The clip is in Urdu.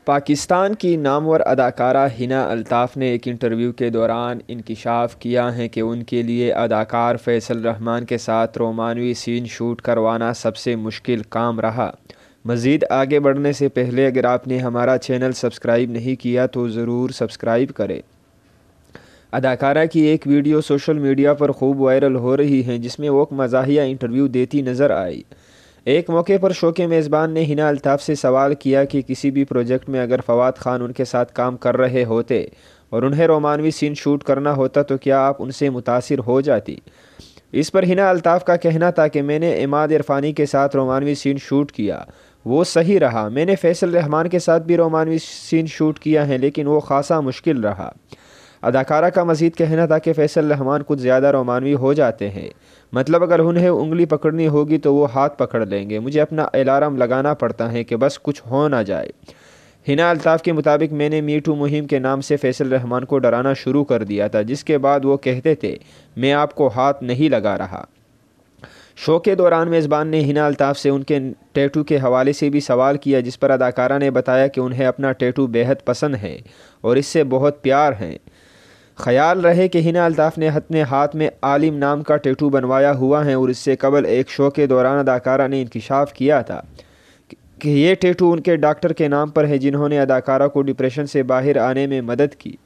پاکستان کی نامور اداکارہ ہنا الطاف نے ایک انٹرویو کے دوران انکشاف کیا ہے کہ ان کے لیے اداکار فیصل رحمان کے ساتھ رومانوی سین شوٹ کروانا سب سے مشکل کام رہا۔ مزید آگے بڑھنے سے پہلے اگر آپ نے ہمارا چینل سبسکرائب نہیں کیا تو ضرور سبسکرائب کریں۔ اداکارہ کی ایک ویڈیو سوشل میڈیا پر خوب وائرل ہو رہی ہے جس میں وہ مزاحیہ انٹرویو دیتی نظر آئی۔ ایک موقع پر شو کے میزبان نے ہنا الطاف سے سوال کیا کہ کسی بھی پروجیکٹ میں اگر فواد خان ان کے ساتھ کام کر رہے ہوتے اور انہیں رومانوی سین شوٹ کرنا ہوتا تو کیا آپ ان سے متاثر ہو جاتی؟ اس پر ہنا الطاف کا کہنا تھا کہ میں نے عماد عرفانی کے ساتھ رومانوی سین شوٹ کیا، وہ صحیح رہا۔ میں نے فیصل رحمان کے ساتھ بھی رومانوی سین شوٹ کیا ہے لیکن وہ خاصا مشکل رہا۔ اداکارہ کا مزید کہنا تھا کہ فیصل رحمان کچھ زیادہ رومانوی ہو جاتے ہیں، مطلب اگر انہیں انگلی پکڑنی ہوگی تو وہ ہاتھ پکڑ لیں گے، مجھے اپنا الارم لگانا پڑتا ہے کہ بس کچھ ہو نہ جائے۔ ہنا الطاف کے مطابق میں نے میٹو مہم کے نام سے فیصل رحمان کو ڈرانا شروع کر دیا تھا، جس کے بعد وہ کہتے تھے میں آپ کو ہاتھ نہیں لگا رہا۔ شو کے دوران میزبان نے ہنا الطاف سے ان کے ٹیٹو کے حوالے سے بھی سوال کیا، جس پر اداکارہ نے بتایا کہ انہیں اپنا ٹیٹو بیحد پسند ہے اور اس سے بہت پیار ہے۔ خیال رہے کہ ہنا الطاف نے اپنے ہاتھ میں عالم نام کا ٹیٹو بنوایا ہوا ہے اور اس سے قبل ایک شو کے دوران اداکارہ نے انکشاف کیا تھا کہ یہ ٹیٹو ان کے ڈاکٹر کے نام پر ہے جنہوں نے اداکارہ کو ڈپریشن سے باہر آنے میں مدد کی۔